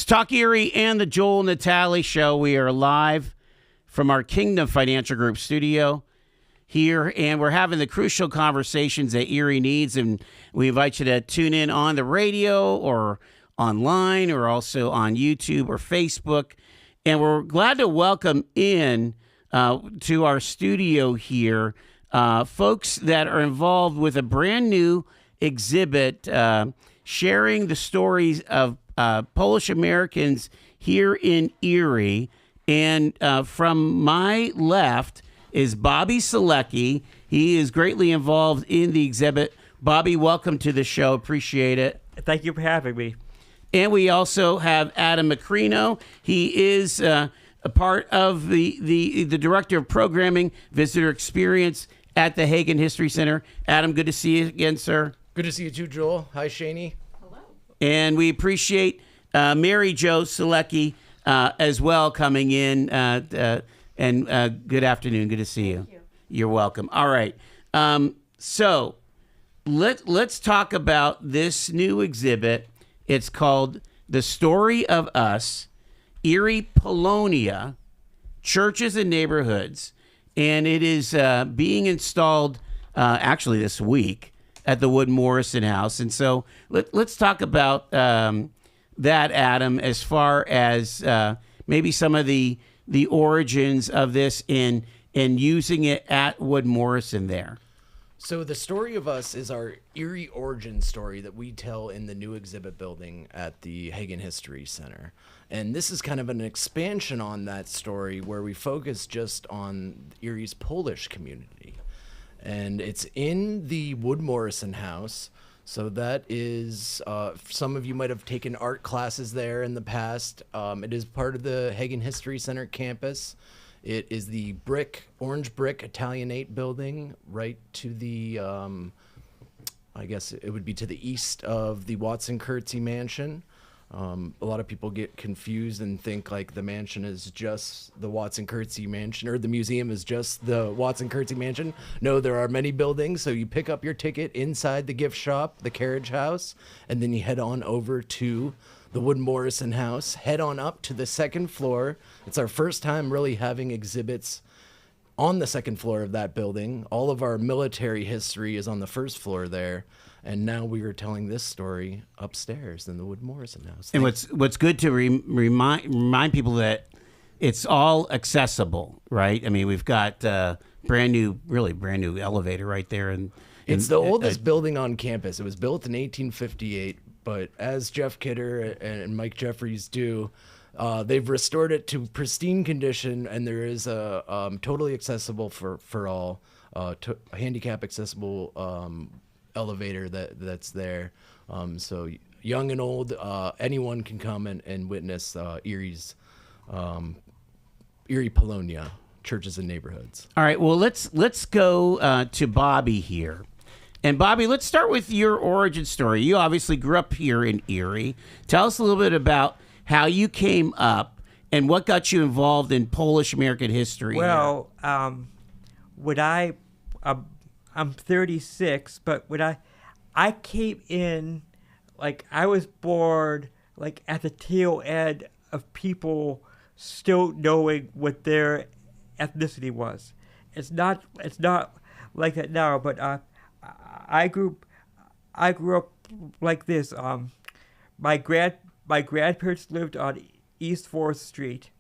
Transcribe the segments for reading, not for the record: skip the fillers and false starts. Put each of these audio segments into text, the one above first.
It's Talk Erie and the Joel Natale Show. We are live from our Kingdom Financial Group studio here, and we're having the crucial conversations that Erie needs, and we invite you to tune in on the radio or online or also on YouTube or Facebook. And we're glad to welcome in to our studio here folks that are involved with a brand new exhibit sharing the stories of Polish Americans here in Erie. And from my left is Bobby Sulecki. He is greatly involved in the exhibit. Bobby, welcome to the show. Appreciate it. Thank you for having me. And we also have Adam Macrino. He is a part of the Director of Programming, Visitor Experience at the Hagen History Center. Adam, good to see you again, sir. Good to see you too, Joel. Hi, Shani. Hello. And we appreciate Mary Jo Sulecki as well coming in. And good afternoon. Good to see you. Thank you. You're welcome. All right. So let's talk about this new exhibit. It's called The Story of Us, Erie Polonia, Churches and Neighborhoods. And it is being installed actually this week at the Wood Morrison House. And so let's talk about that, Adam, as far as maybe some of the origins of this in using it at Wood Morrison there. So the Story of Us is our Erie origin story that we tell in the new exhibit building at the Hagen History Center. And this is kind of an expansion on that story where we focus just on Erie's Polish community. And it's in the Wood Morrison House. So that is, some of you might have taken art classes there in the past. It is part of the Hagen History Center campus. It is the orange brick Italianate building right to the, I guess it would be to the east of the Watson-Curtsey Mansion. A lot of people get confused and think like the mansion is just the Watson-Curtsey Mansion, or the museum is just the Watson-Curtsey Mansion. No, there are many buildings. So you pick up your ticket inside the gift shop, the carriage house, and then you head on over to the Wood Morrison House, head on up to the second floor. It's our first time really having exhibits on the second floor of that building. All of our military history is on the first floor there. And now we are telling this story upstairs in the Wood Morrison House. And what's good to remind people that it's all accessible, right? I mean, we've got brand new elevator right there. And it's the oldest building on campus. It was built in 1858. But as Jeff Kidder and Mike Jeffries do, they've restored it to pristine condition, and there is a totally accessible for all, handicap accessible elevator that's there. So young and old, anyone can come and witness Erie's Erie Polonia, Churches and Neighborhoods. All right. Well, let's go to Bobby here. And Bobby, let's start with your origin story. You obviously grew up here in Erie. Tell us a little bit about how you came up and what got you involved in Polish American history. Well, I'm 36, but when I came in, like I was born like at the tail end of people still knowing what their ethnicity was. It's not like that now, but I grew up like this. My grandparents lived on East 4th Street,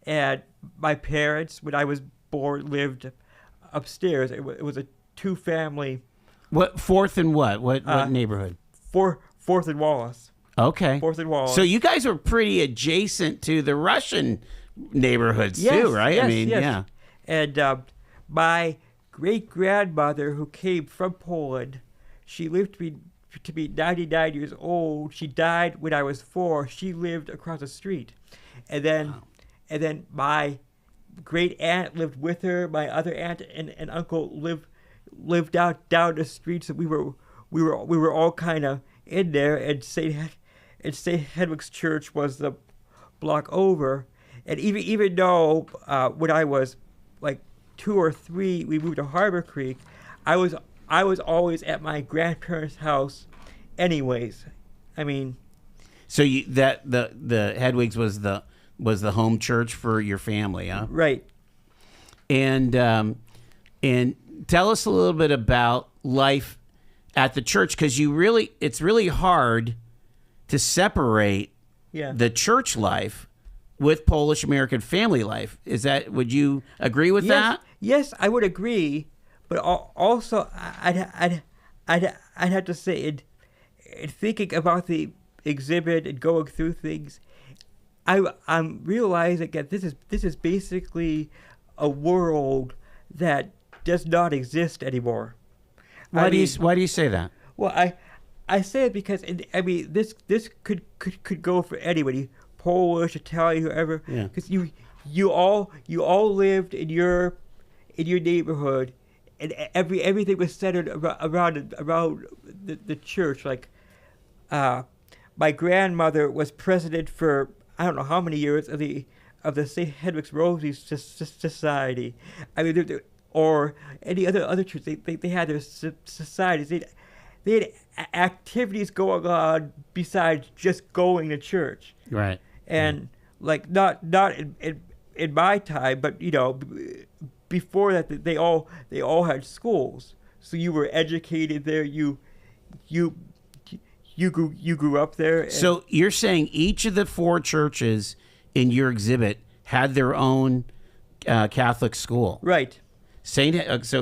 and my parents, when I was born, lived upstairs. It was a two-family. What fourth and what neighborhood? 4th and Wallace. Okay. 4th and Wallace. So you guys were pretty adjacent to the Russian neighborhoods too, right? Yes, I mean, yes. yeah. And my great-grandmother, who came from Poland, she lived to be 99 years old. She died when I was 4. She lived across the street. And then my great aunt lived with her. My other aunt and uncle lived down the street. So we were all kind of in there. And St. Hedwig's Church was the block over. And even though when I was like 2 or 3, we moved to Harbor Creek, I was always at my grandparents' house anyways. I mean, So the Hedwig's was the home church for your family, huh? Right. And tell us a little bit about life at the church, because it's really hard to separate the church life with Polish American family life. Would you agree with that? Yes, I would agree, but also I'd have to say, in thinking about the exhibit and going through things, I'm realizing that this is basically a world that does not exist anymore. Why do you say that? Well, I say it because this could go for anybody, Polish, Italian, whoever. Because you all lived in your neighborhood, and everything was centered around the church. Like, my grandmother was president for I don't know how many years of the St. Hedwig's Rosary Society. I mean, or any other church. They had their societies. They had activities going on besides just going to church. Right. And like not in my time, but before that, they all had schools. So you were educated there. You grew up there. So you're saying each of the four churches in your exhibit had their own Catholic school, right? So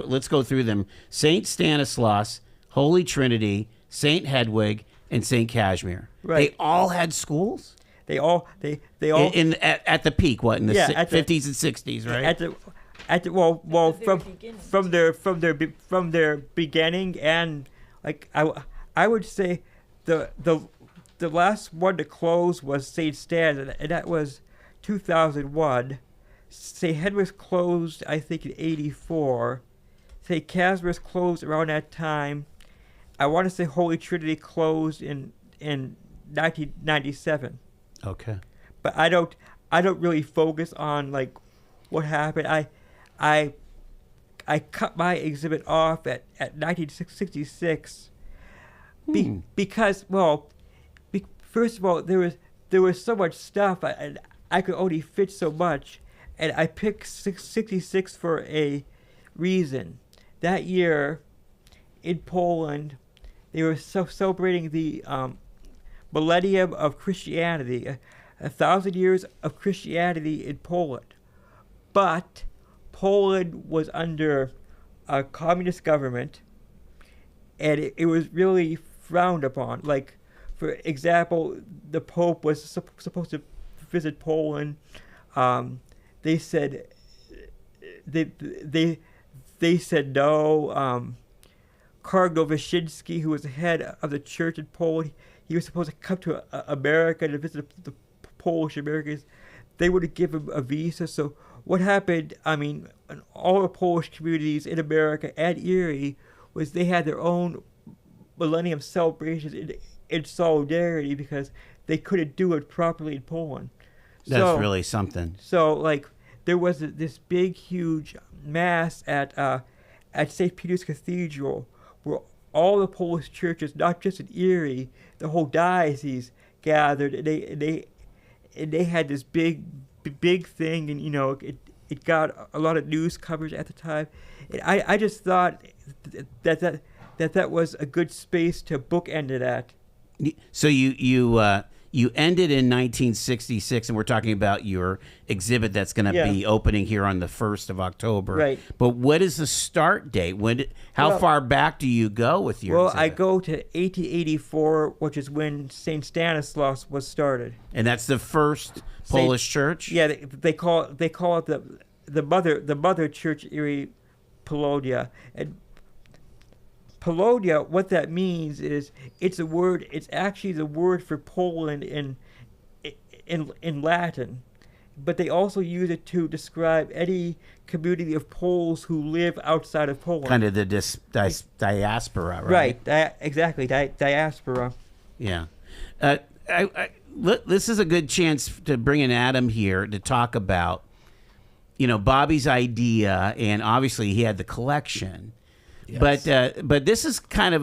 let's go through them: Saint Stanislaus, Holy Trinity, Saint Hedwig, and Saint Casimir. Right. They all had schools. They all at the peak. What, in the 50s and 60s, right? From their beginning, and like I would say the last one to close was Saint Stan, and that was 2001. St. Hedwig's closed, I think, in 84. St. Casimir's closed around that time. I want to say Holy Trinity closed in 1997. Okay. But I don't really focus on like what happened. I cut my exhibit off at 1966 because first of all there was so much stuff and I could only fit so much, and I picked 66 for a reason. That year in Poland they were celebrating the millennium of Christianity, 1,000 years of Christianity in Poland. But Poland was under a communist government, and it was really frowned upon. Like, for example, the Pope was supposed to visit Poland. They said they said no. Cardinal Wyszynski, who was the head of the church in Poland, he was supposed to come to America to visit the Polish Americans. They wouldn't give him a visa. So what happened, in all the Polish communities in America and Erie, was they had their own millennium celebrations in solidarity because they couldn't do it properly in Poland. That's really something. So, like, there was this big, huge mass at St. Peter's Cathedral where all the Polish churches, not just in Erie, the whole diocese gathered, and they had this big thing, and it got a lot of news coverage at the time. And I just thought that was a good space to bookend it at. So you ended in 1966, and we're talking about your exhibit that's going to be opening here on the 1st of October. Right. But what is the start date? How far back do you go with your exhibit? I go to 1884, which is when St. Stanislaus was started. And that's the first Polish church? Yeah, they call it the mother church, Erie Polonia. And Polonia, what that means is it's actually the word for Poland in Latin, but they also use it to describe any community of Poles who live outside of Poland. Kind of the diaspora, right? Right, exactly, diaspora. Yeah. This is a good chance to bring in Adam here to talk about, Bobby's idea, and obviously he had the collection. Yes. But this is kind of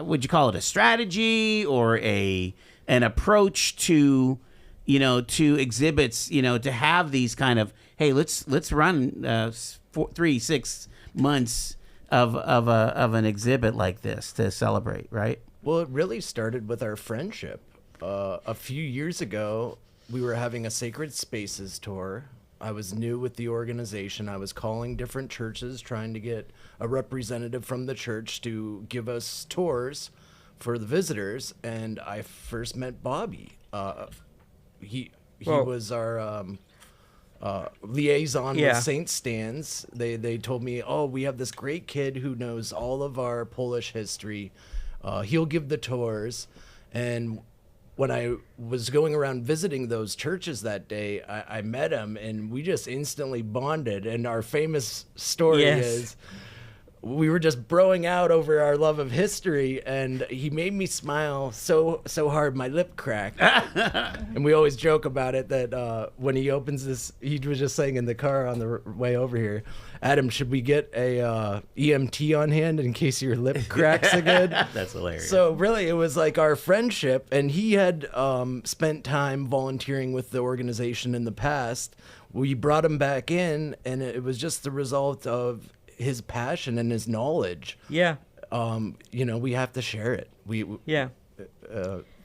would you call it a strategy or a an approach to, to exhibits, to have these kind of, hey, let's run 6 months of an exhibit like this to celebrate, right? Well, it really started with our friendship. A few years ago, we were having a Sacred Spaces tour. I was new with the organization. I was calling different churches, trying to get a representative from the church to give us tours for the visitors. And I first met Bobby. He was our liaison with St. Stan's. They told me, oh, we have this great kid who knows all of our Polish history. He'll give the tours. And when I was going around visiting those churches that day, I met him, and we just instantly bonded. And our famous story is we were just broing out over our love of history, and he made me smile so hard my lip cracked. And we always joke about it that when he opens this, he was just saying in the car on the way over here, Adam, should we get a EMT on hand in case your lip cracks again? That's hilarious. So really, it was like our friendship, and he had spent time volunteering with the organization in the past. We brought him back in, and it was just the result of his passion and his knowledge. Yeah. We have to share it.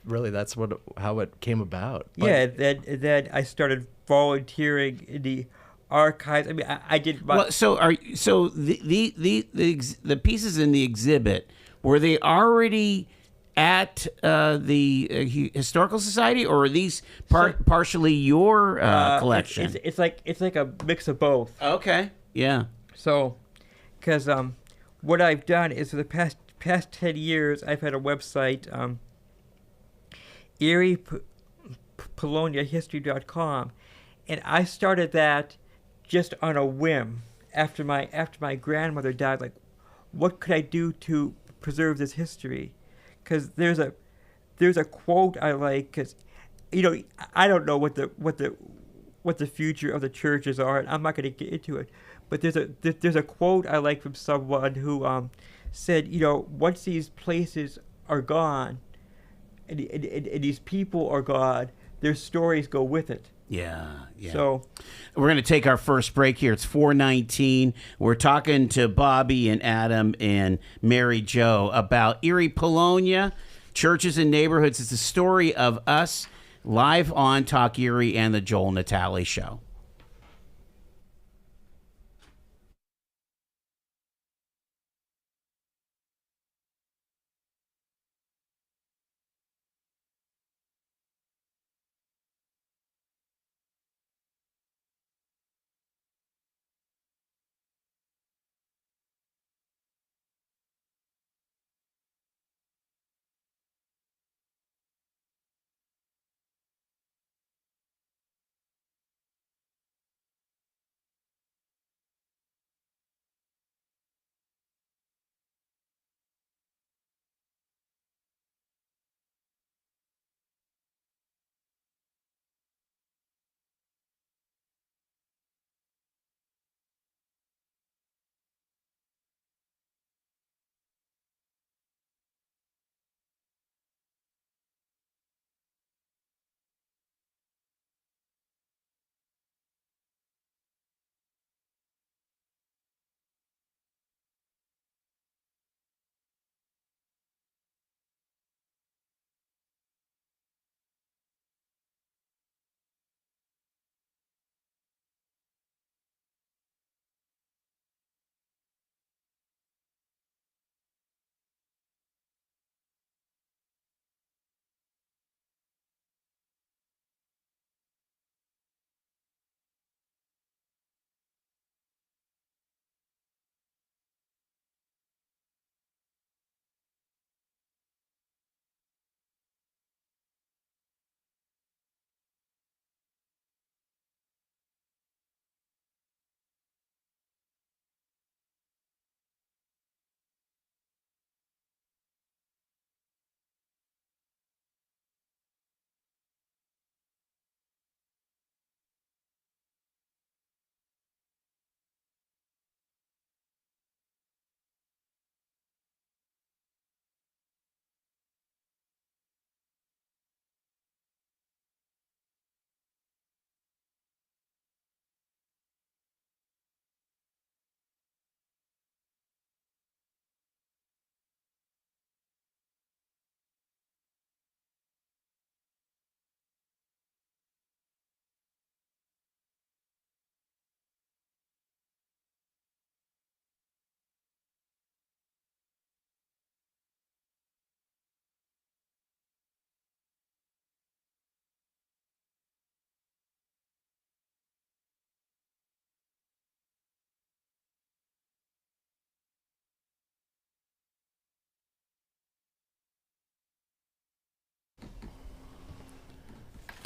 Really, that's how it came about. But, Then I started volunteering in the archives. I mean, I did. The pieces in the exhibit, were they already at the Historical Society, or are these partially your collection? It's like a mix of both. Okay. Yeah. So, because what I've done is for the past 10 years, I've had a website, EriePoloniaHistory.com, and I started that just on a whim after my grandmother died. Like, what could I do to preserve this history? Because there's a quote I like, because I don't know what the future of the churches are, and I'm not going to get into it. But there's a quote I like from someone who said, once these places are gone, and these people are gone, their stories go with it. Yeah. So we're going to take our first break here. It's 4:19. We're talking to Bobby and Adam and Mary Jo about Erie Polonia, churches and neighborhoods. It's the story of us, live on Talk Erie and the Joel Natale Show.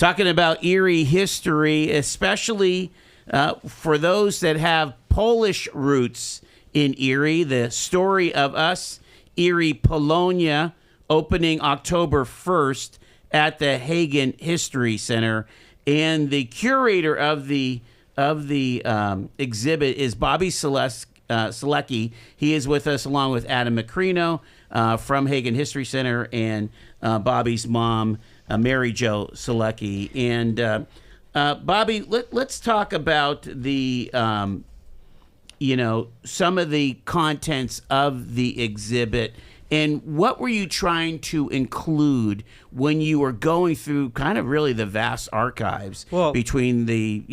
talking about Erie history, especially for those that have Polish roots in Erie. The story of us, Erie Polonia, opening October 1st at the Hagen History Center. And the curator of the exhibit is Bobby Sulecki. He is with us along with Adam Macrino from Hagen History Center and Bobby's mom, Mary Jo Sulecki. And Bobby, let's talk about the some of the contents of the exhibit. And what were you trying to include when you were going through kind of really the vast archives between the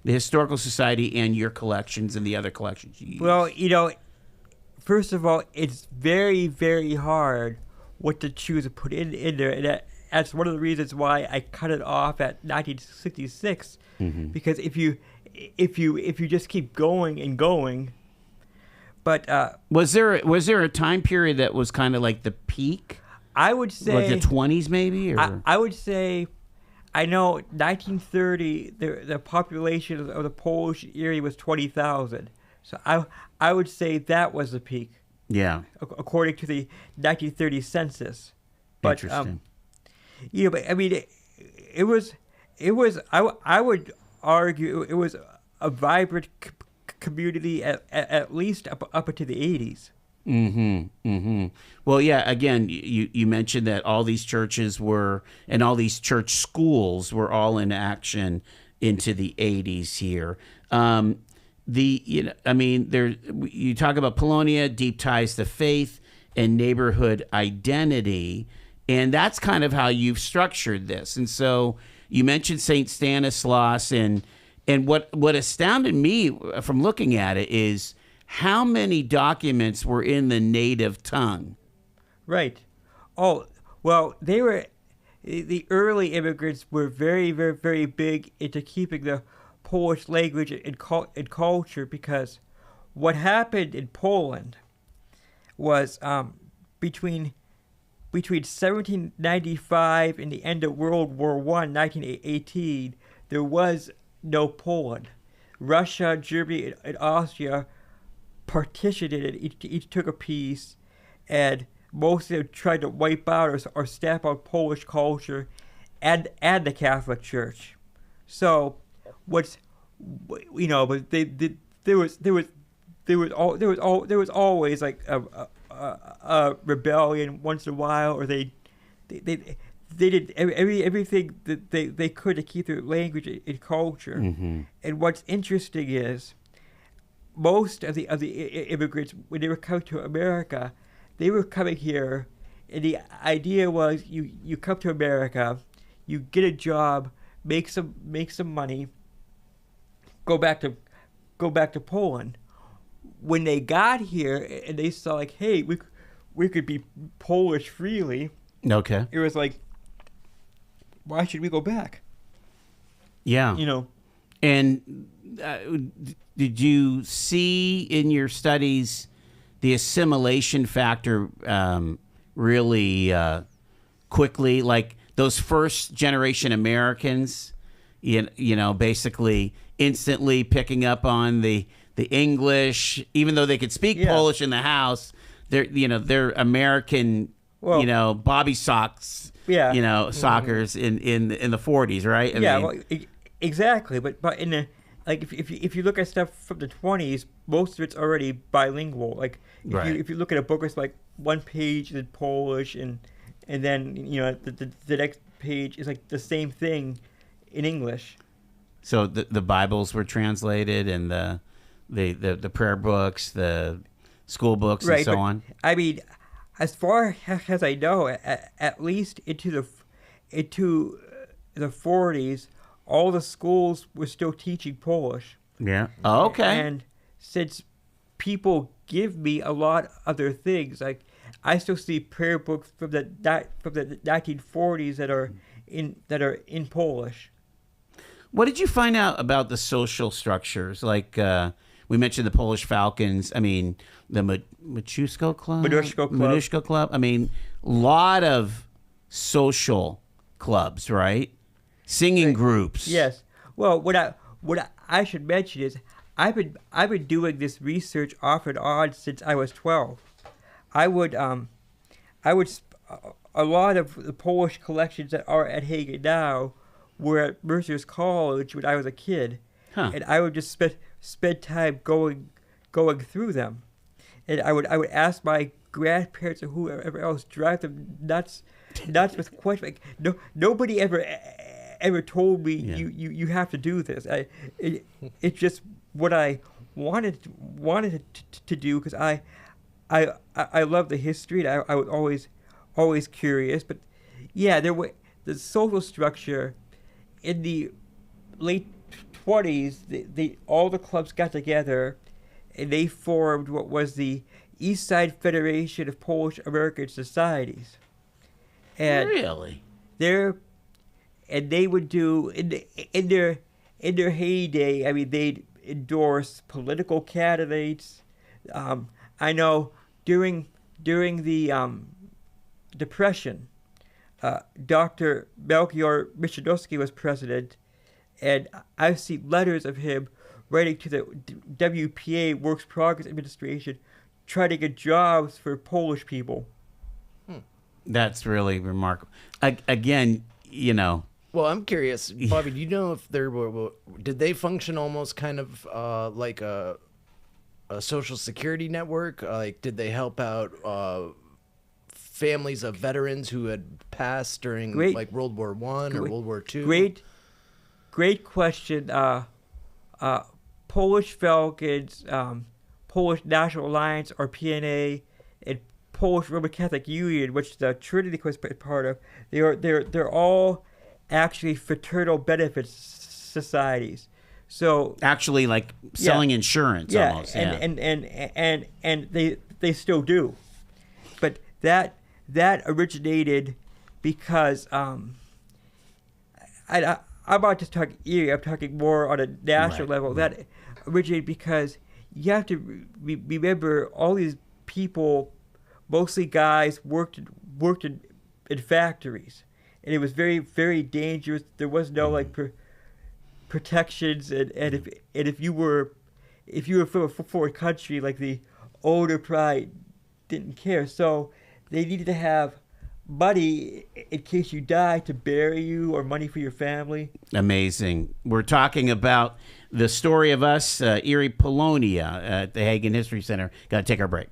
Historical Society and your collections and the other collections you use? Well, first of all, it's very, very hard what to choose to put in there. And that's one of the reasons why I cut it off at 1966. Mm-hmm. Because if you just keep going and going. But was there a time period that was kind of like the peak? I would say like the 20s, maybe. Or? I would say, I know 1930 the population of the Polish Erie was 20,000. So I would say that was the peak. Yeah. According to the 1930 census. But, interesting. But I mean, it was. I would argue it was a vibrant community at least up into the 80s. Mm-hmm. Mm-hmm. Well, yeah, again, you mentioned that all these churches were, and all these church schools were all in action into the 80s here. You talk about Polonia, deep ties to faith and neighborhood identity, and that's kind of how you've structured this. And so you mentioned St. Stanislaus, and what astounded me from looking at it is how many documents were in the native tongue. Right. Oh, well, the early immigrants were very, very, very big into keeping the Polish language and culture, because what happened in Poland was between 1795 and the end of World War I, 1918, there was no Poland. Russia, Germany, and Austria partitioned it. Each took a piece, and most of them tried to wipe out or stamp out Polish culture and the Catholic Church. So, but there was always like a rebellion once in a while, or they did everything that they could to keep their language and culture. Mm-hmm. And what's interesting is most of the immigrants, when they were coming to America, they were coming here, and the idea was you come to America, you get a job, make some money, go back to Poland. When they got here and they saw like, hey, we could be Polish freely. Okay. It was like, why should we go back? Yeah. And did you see in your studies the assimilation factor really quickly? Like those first generation Americans, basically instantly picking up on the English, even though they could speak Polish in the house. They're American. Well, Bobby socks. Yeah. Sockers in the 40s, right? I mean, exactly. But in the if you look at stuff from the 20s, most of it's already bilingual. Like if you look at a book, it's like one page is in Polish, and then the next page is like the same thing in English. So the Bibles were translated, and the prayer books, the school books, and so on. I mean, as far as I know, at least into the 40s, all the schools were still teaching Polish. Yeah. Oh, okay. And since people give me a lot of their things, like I still see prayer books from the 1940s that are in Polish. What did you find out about the social structures? Like we mentioned the Polish Falcons. I mean, the Machusko Club? Manushko Club. I mean, a lot of social clubs, right? Singing groups. Yes. Well, what I should mention is I've been doing this research off and on since I was 12. I would a lot of the Polish collections that are at Hagen now were at Mercer's College when I was a kid, Huh. and I would just spend time going through them, and I would ask my grandparents or whoever else, drive them nuts with questions. Like, nobody ever told me Yeah. you have to do this. It's just what I wanted to do, because I love the history, and I was always curious. But yeah, there were the social structure in the late 20s. They all the clubs got together, and they formed what was the East Side Federation of Polish American Societies. And Really? they would do in their heyday. I mean, they'd endorse political candidates. I know during the Depression, Dr. Melchior Michanowski was president, and I've seen letters of him writing to the WPA, Works Progress Administration, trying to get jobs for Polish people. That's really remarkable. Again, Well, I'm curious, Bobby. Do you know if did they function almost kind of like a social security network? Like, did they help out families of veterans who had passed during like World War I or World War II? Great question. Polish Falcons, Polish National Alliance or PNA, and Polish Roman Catholic Union, which the Trinity was part of, they're all actually fraternal benefits societies. So actually, like selling insurance, almost. And they still do, but that originated because I'm not just talking Erie. I'm talking more on a national level. Right. That originated because you have to remember all these people, mostly guys, worked in factories, and it was very, very dangerous. There was no like protections, and if you were from a foreign country, like the older pride didn't care, so they needed to have money in case you die to bury you, or money for your family. Amazing. We're talking about the story of us, Erie Polonia, at the Hagen History Center. Got to take our break.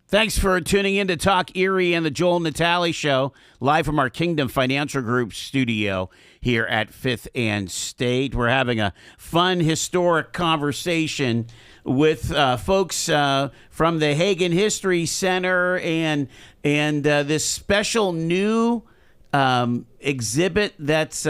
Thanks for tuning in to Talk Erie and the Joel Natale Show, live from our Kingdom Financial Group studio here at 5th and State. We're having a fun, historic conversation with folks from the Hagen History Center and this special new exhibit that's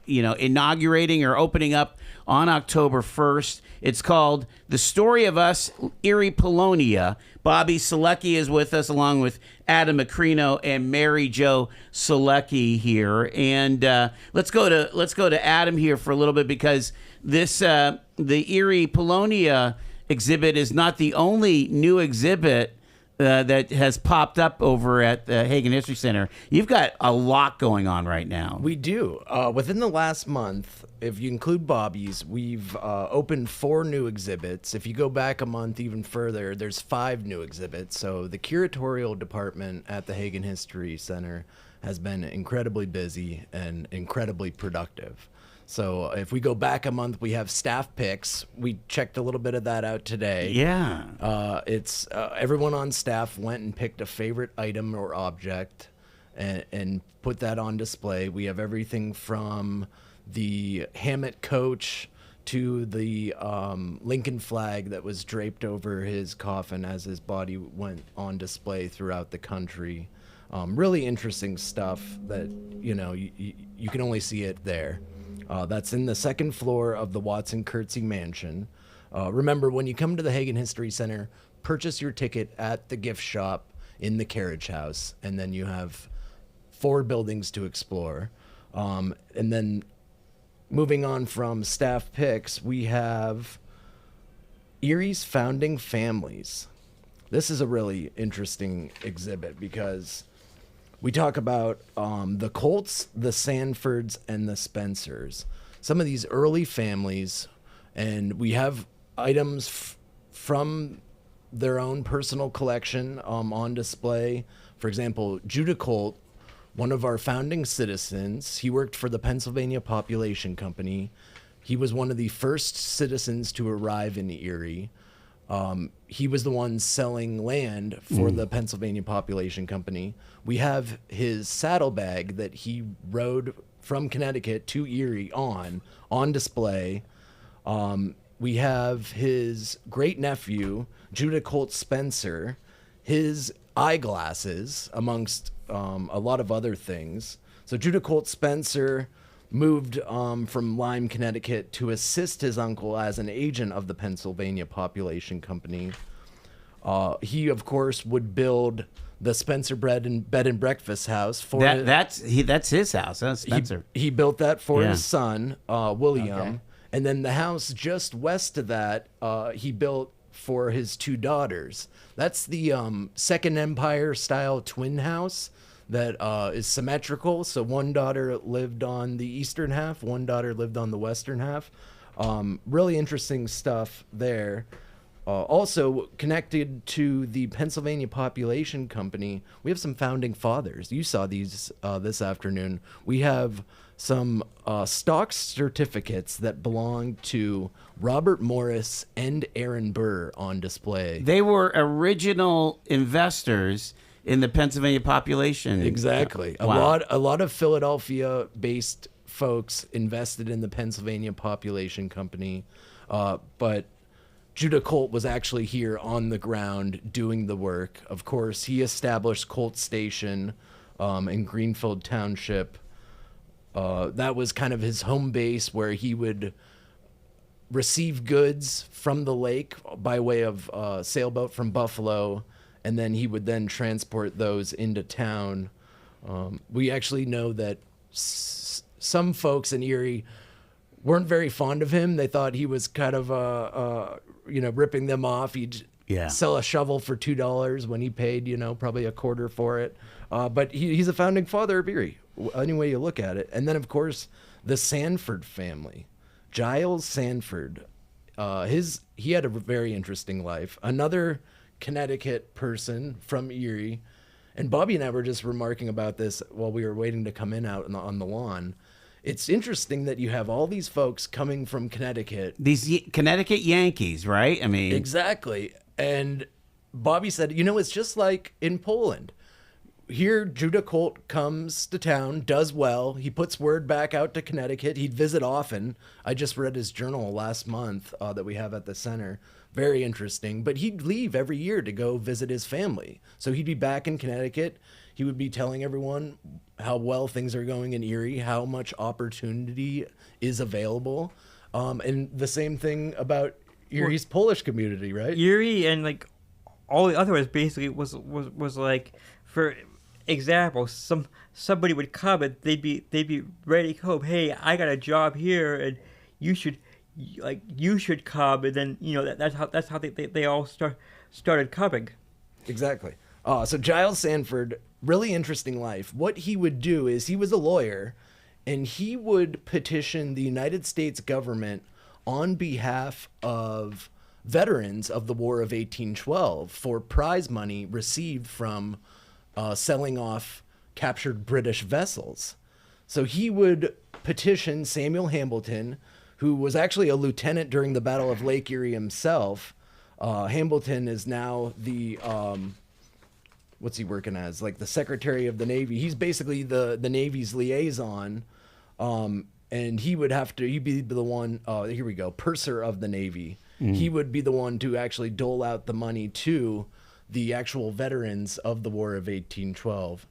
inaugurating or opening up on October 1st. It's called The Story of Us, Erie Polonia. Bobby Sulecki is with us, along with Adam Macrino and Mary Jo Sulecki here. And let's go to Adam here for a little bit, because this the Erie Polonia exhibit is not the only new exhibit that has popped up over at the Hagen History Center. You've got a lot going on right now. We do. Within the last month, if you include Bobby's, we've opened 4 new exhibits. If you go back a month even further, there's 5 new exhibits. So the curatorial department at the Hagen History Center has been incredibly busy and incredibly productive. So if we go back a month, we have staff picks. We checked a little bit of that out today. Yeah. It's everyone on staff went and picked a favorite item or object and put that on display. We have everything from the Hammett coach to the Lincoln flag that was draped over his coffin as his body went on display throughout the country. Really interesting stuff that, you can only see it there. That's in the second floor of the Watson Curtsey Mansion. Remember, when you come to the Hagen History Center, purchase your ticket at the gift shop in the carriage house, and then you have 4 buildings to explore. And then moving on from staff picks, we have Erie's founding families. This is a really interesting exhibit because we talk about the Colts, the Sanfords, and the Spencers. Some of these early families, and we have items from their own personal collection on display. For example, Judah Colt, one of our founding citizens, he worked for the Pennsylvania Population Company. He was one of the first citizens to arrive in Erie. He was the one selling land for the Pennsylvania Population Company. We have his saddlebag that he rode from Connecticut to Erie on display. We have his great-nephew, Judah Colt Spencer, his eyeglasses, amongst a lot of other things. So Judah Colt Spencer moved from Lyme, Connecticut to assist his uncle as an agent of the Pennsylvania Population Company. He, of course, would build the Spencer Bed and Breakfast House for that's his house, huh? Spencer. He built that for his son, William. Okay. And then the house just west of that, he built for his 2 daughters. That's the Second Empire style twin house that is symmetrical. So one daughter lived on the eastern half, one daughter lived on the western half. Really interesting stuff there. Also connected to the Pennsylvania Population Company, we have some founding fathers. You saw these this afternoon. We have some stock certificates that belong to Robert Morris and Aaron Burr on display. They were original investors in the Pennsylvania Population. Exactly. Wow. A lot of Philadelphia-based folks invested in the Pennsylvania Population Company, but Judah Colt was actually here on the ground doing the work. Of course, he established Colt Station in Greenfield Township. That was kind of his home base where he would receive goods from the lake by way of sailboat from Buffalo, and then he would then transport those into town. We actually know that some folks in Erie weren't very fond of him. They thought he was kind of, ripping them off. He'd sell a shovel for $2 when he paid, probably a quarter for it. But he's a founding father of Erie, any way you look at it. And then, of course, the Sanford family. Giles Sanford, he had a very interesting life. Another Connecticut person from Erie. And Bobby and I were just remarking about this while we were waiting to come in out on the lawn. It's interesting that you have all these folks coming from Connecticut. These Connecticut Yankees, right? I mean, Exactly. And Bobby said, it's just like in Poland. Here, Judah Colt comes to town, does well. He puts word back out to Connecticut. He'd visit often. I just read his journal last month that we have at the center. Very interesting. But he'd leave every year to go visit his family. So he'd be back in Connecticut. He would be telling everyone how well things are going in Erie, how much opportunity is available. And the same thing about Erie's Polish community, right? Erie and like all the others basically was like, for example, somebody would come and they'd be ready to come. Hey, I got a job here, and you should come. And then that's how they all started coming. Exactly. So Giles Sanford, really interesting life. What he would do is he was a lawyer, and he would petition the United States government on behalf of veterans of the War of 1812 for prize money received from selling off captured British vessels. So he would petition Samuel Hambleton, who was actually a lieutenant during the Battle of Lake Erie himself. Hambleton is now the what's he working as? Like the Secretary of the Navy. He's basically the Navy's liaison. And he'd be the one, here we go, purser of the Navy. Mm-hmm. He would be the one to actually dole out the money to the actual veterans of the War of 1812.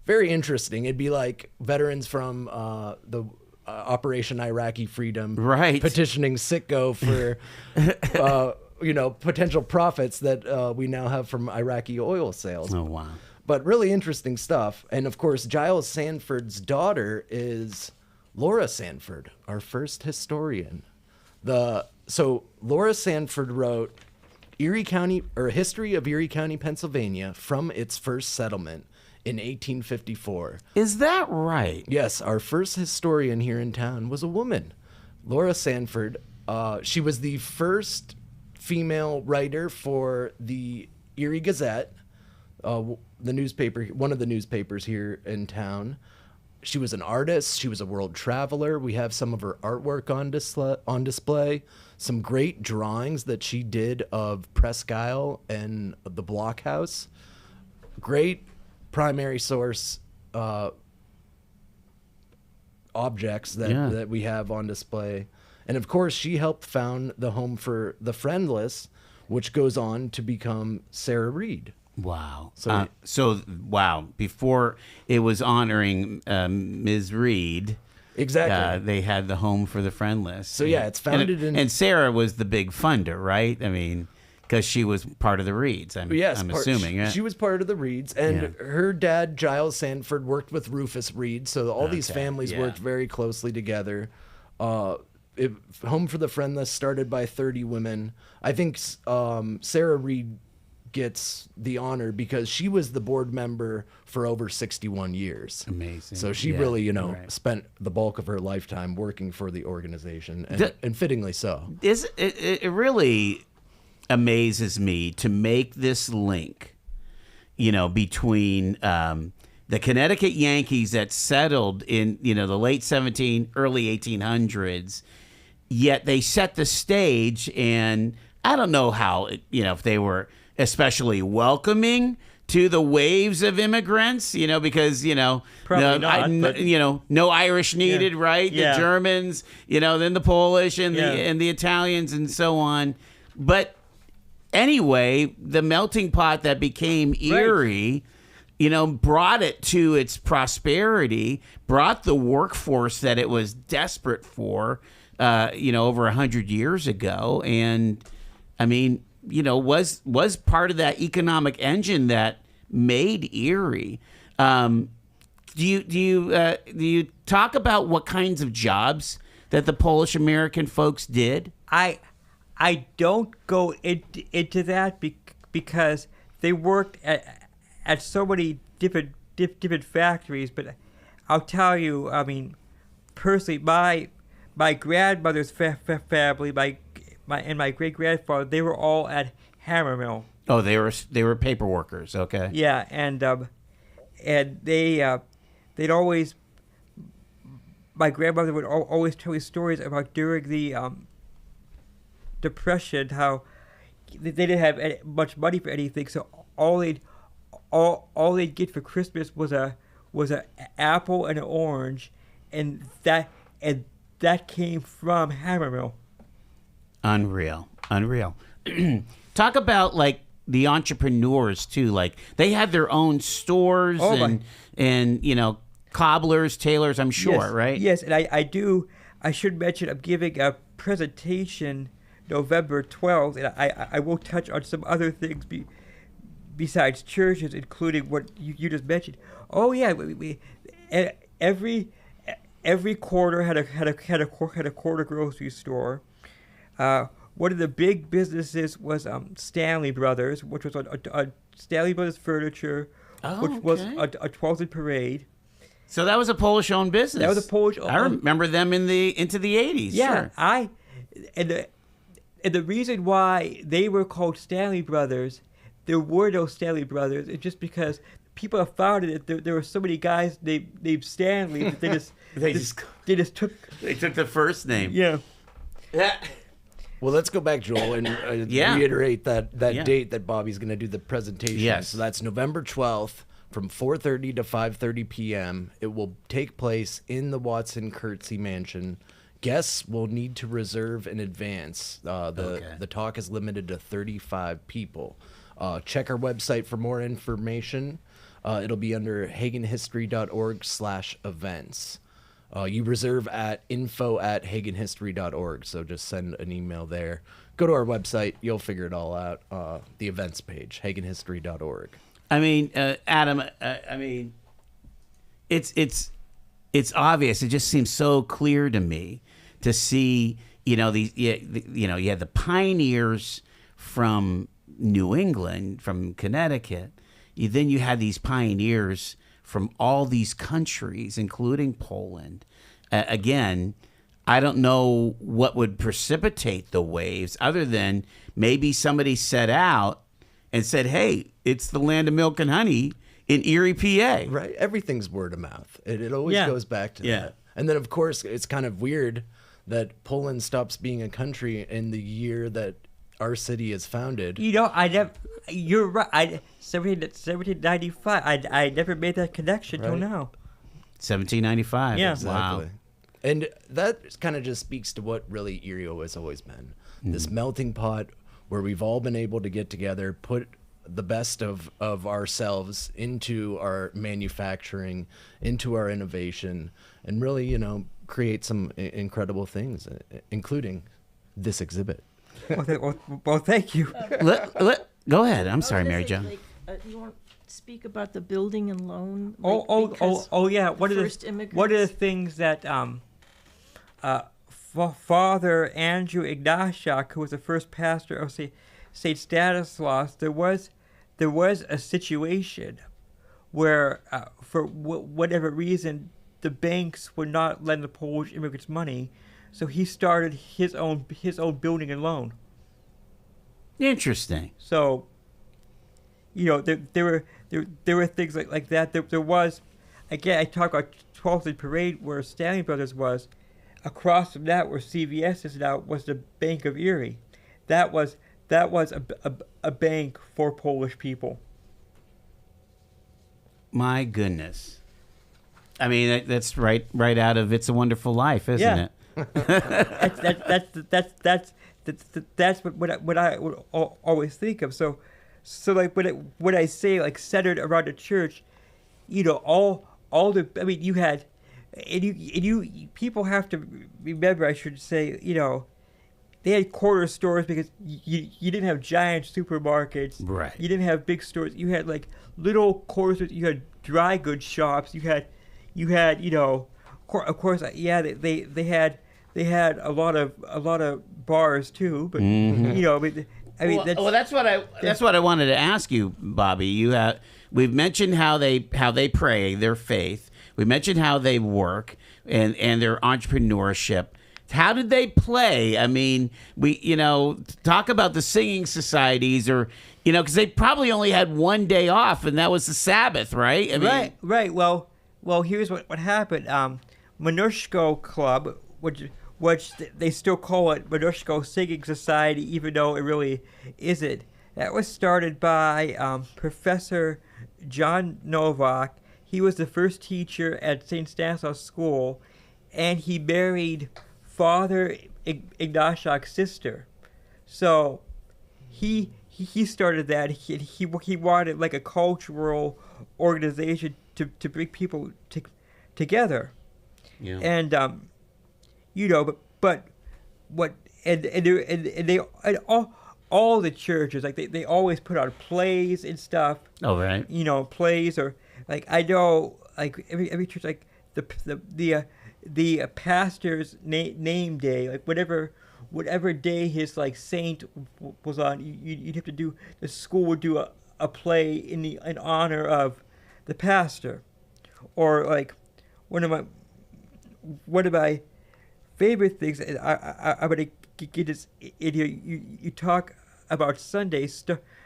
Very interesting. It'd be like veterans from the Operation Iraqi Freedom, right, petitioning Citgo for potential profits that we now have from Iraqi oil sales. Oh, wow. But really interesting stuff. And of course, Giles Sanford's daughter is Laura Sanford, our first historian. So Laura Sanford wrote Erie County, or History of Erie County, Pennsylvania, from its first settlement in 1854. Is that right? Yes, our first historian here in town was a woman, Laura Sanford. She was the first female writer for the Erie Gazette, the newspaper, one of the newspapers here in town. She was an artist. She was a world traveler. We have some of her artwork on display. Some great drawings that she did of Presque Isle and the Blockhouse. Great primary source objects that we have on display. And of course, she helped found the Home for the Friendless, which goes on to become Sarah Reed. Wow. Wow. Before it was honoring Ms. Reed. Exactly. They had the Home for the Friendless. So yeah, it's founded and Sarah was the big funder, right? I mean, because she was part of the Reeds. I'm assuming. She was part of the Reeds, and her dad, Giles Sanford, worked with Rufus Reed. So all these families worked very closely together. Home for the Friendless started by 30 women. I think Sarah Reed gets the honor because she was the board member for over 61 years. Amazing. So she really, spent the bulk of her lifetime working for the organization, and fittingly so. It really amazes me to make this link, between the Connecticut Yankees that settled in, the late early 1800s, yet they set the stage, and I don't know how, if they were especially welcoming to the waves of immigrants, because, Probably not, no Irish needed, right? Yeah. The Germans, then the Polish and the Italians and so on. But anyway, the melting pot that became Erie, brought it to its prosperity, brought the workforce that it was desperate for, over 100 years ago. And I mean, was part of that economic engine that made Erie. Do you talk about what kinds of jobs that the Polish American folks did? I don't go into that because they worked at so many different factories. But I'll tell you, I mean, personally, my grandmother's family, my great grandfather, they were all at Hammer Mill. Oh, they were paper workers. Okay. Yeah, and they'd always. My grandmother would always tell me stories about during the Depression, how they didn't have much money for anything, so all they'd get for Christmas was an apple and an orange, and that came from Hammermill. Unreal. Talk about like the entrepreneurs too. Like they had their own stores and you know, cobblers, tailors, I'm sure, Yes, right? Yes, and I should mention I'm giving a presentation November 12th, and I will touch on some other things besides churches, including what you just mentioned. Oh yeah, every quarter had a quarter grocery store. One of the big businesses was Stanley Brothers, which was a Stanley Brothers Furniture, which was a 12th Parade. So that was a Polish-owned business. That was a Polish. I remember them into the 80s. Yeah, sure. And the reason why they were called Stanley Brothers, there were no Stanley Brothers. It's just because people have found it that there were so many guys named Stanley that they just took the first name. Yeah. Well, let's go back, Joel, and reiterate that date that Bobby's going to do the presentation. Yes. So that's November 12th from 4:30 to 5:30 p.m. It will take place in the Watson Curtsey Mansion. Guests will need to reserve in advance. The talk is limited to 35 people. Check our website for more information. It'll be under hagenhistory.org/events. You reserve at info@hagenhistory.org, so just send an email there. Go to our website, you'll figure it all out. The events page, hagenhistory.org. I mean, Adam, I mean, it's obvious. It just seems so clear to me to see, you had the pioneers from New England, from Connecticut. Then you had these pioneers from all these countries, including Poland. Again, I don't know what would precipitate the waves other than maybe somebody set out and said, hey, it's the land of milk and honey in Erie, PA. Right. Everything's word of mouth. It always goes back to that. And then, of course, it's kind of weird that Poland stops being a country in the year that our city is founded. You're right. 1795. I never made that connection till now. 1795. Yeah. Exactly. Wow. And that kind of just speaks to what really Erie has always been. This melting pot where we've all been able to get together, put the best of ourselves into our manufacturing, into our innovation, and really, create some incredible things, including this exhibit. Well, thank you. Go ahead. I'm sorry, Mary Jo. You want to speak about the building and loan? Yeah. One of the things that Father Andrew Ignatiuk, who was the first pastor of St. Stanislaus, there was a situation where, for whatever reason, the banks would not lend the Polish immigrants money, so he started his own building and loan. Interesting. So, there were things like that. There was, again, I talk about 12th Parade where Stanley Brothers was. Across from that, where CVS is now, was the Bank of Erie. That was a bank for Polish people. My goodness. I mean, that's right out of It's a Wonderful Life, isn't it? That's what I would always think of. So like when I say like centered around the church, all the, I mean, you had, and you people have to remember, I should say, they had corner stores because you didn't have giant supermarkets. Right. You didn't have big stores. You had like little corner stores. You had dry goods shops. You had of course, yeah, they had a lot of bars too. But that's what I wanted to ask you, Bobby. We've mentioned how they pray, their faith. We mentioned how they work and their entrepreneurship. How did they play? I mean, talk about the singing societies, or because they probably only had one day off, and that was the Sabbath, right? I mean, right. Well, here's what happened. Manushko Club, which which they still call it Manushko Singing Society, even though it really isn't. That was started by Professor John Novak. He was the first teacher at St. Stanislaus School, and he married Father Ignatiak's sister. So he started that. He wanted like a cultural organization to bring people together. Yeah. And but what and they all the churches, like they always put on plays and stuff. Oh, right. Plays, or like I know like every church, like the pastor's name day, like whatever day his like saint was on, you'd have to do, the school would do a play in honor of the pastor. Or like one of my favorite things, I'm gonna get this in here. You talk about Sundays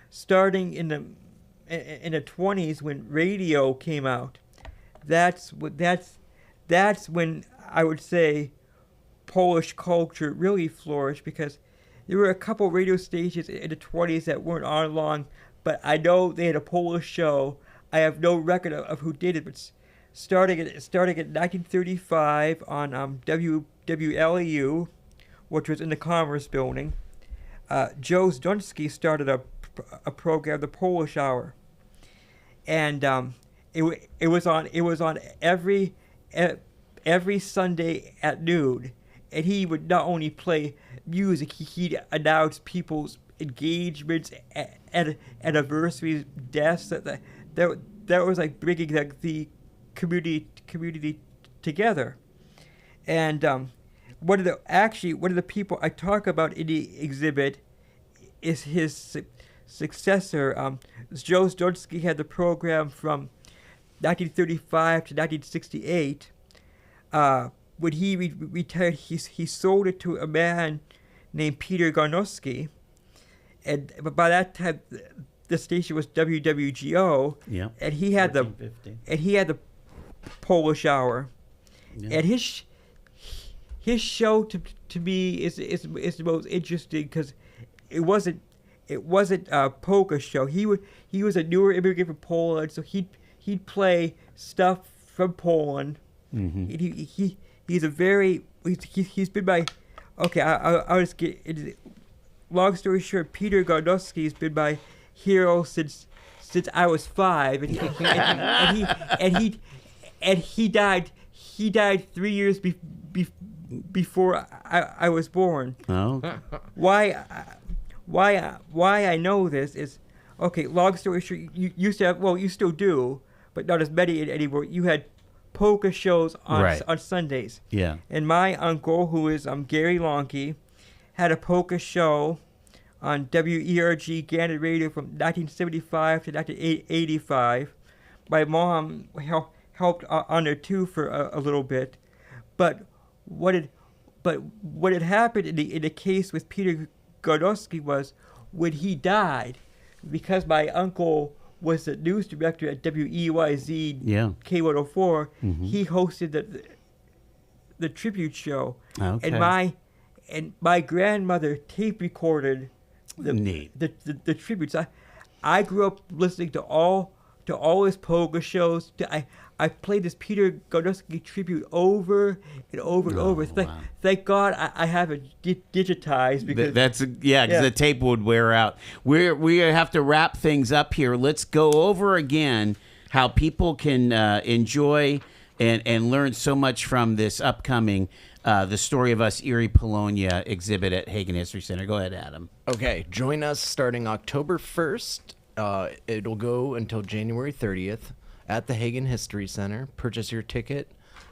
starting in the 20s when radio came out. That's when I would say Polish culture really flourished, because there were a couple radio stations in the 20s that weren't on long, but I know they had a Polish show. I have no record of who did it, but starting in 1935 on WLEU, which was in the Commerce Building, Joe Zdunski started a program, the Polish Hour, and it was on every Sunday at noon, and he would not only play music, he'd announce people's engagements, anniversaries, deaths. That was like bringing the community together. And one of the people I talk about in the exhibit is his successor. Joe Zdunski had the program from 1935 to 1968. When he retired, he sold it to a man named Peter Garnowski, and by that time the station was WWGO. Yeah. And he had the Polish Hour, Yeah. and his show to me is the most interesting, because it wasn't a polka show. He was a newer immigrant from Poland, so he'd play stuff from Poland. Mm-hmm. He's been my, okay, I'll just get into it. Long story short, Peter Garnowski's been my hero since I was 5, and he died 3 years before I was born. Oh. Why I know this is, okay, long story short, you used to have, well, you still do, but not as many anymore. You had polka shows on Sundays. Yeah. And my uncle, who is Gary Lonke, had a polka show on WERG Gannett Radio from 1975 to 1985. My mom helped on there too for a little bit. But what had happened in the case with Peter Garnowski was, when he died, because my uncle was the news director at WEYZ K104, he hosted the tribute show. Okay. And my grandmother tape recorded the tributes. I grew up listening to all his polka shows. I played this Peter Garnowski tribute over and over and over. Thank God I have it digitized, because because the tape would wear out. We have to wrap things up here. Let's go over again how people can enjoy and learn so much from this upcoming The Story of Us Erie Polonia exhibit at Hagen History Center. Go ahead, Adam. Okay, join us starting October 1st. It'll go until January 30th at the Hagen History Center. Purchase your ticket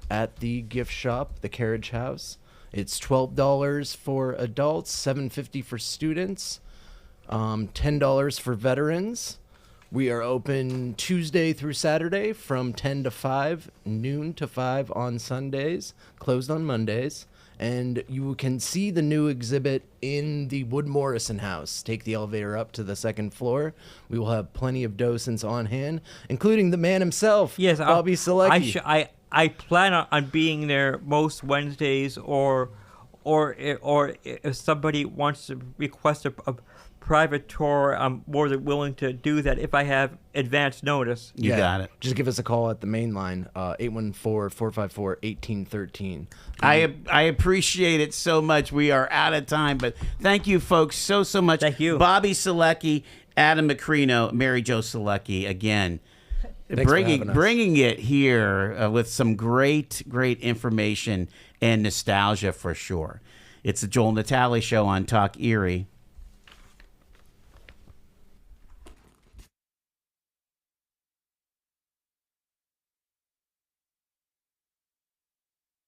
at the gift shop, the Carriage House. It's $12 for adults, $7.50 for students, $10 for veterans. We are open Tuesday through Saturday from 10 to 5, noon to 5 on Sundays, closed on Mondays. And you can see the new exhibit in the Wood Morrison House. Take the elevator up to the second floor. We will have plenty of docents on hand, including the man himself, Bobby Sulecki. I plan on being there most Wednesdays or or if somebody wants to request a private tour, I'm more than willing to do that if I have advance notice. You got it. Just give us a call at the main line, 814-454-1813. I appreciate it so much. We are out of time, but thank you, folks, so much. Thank you. Bobby Sulecki, Adam Macrino, Mary Jo Sulecki, again. Thanks for having us. Bringing it here with some great information and nostalgia for sure. It's the Joel Natale Show on Talk Erie.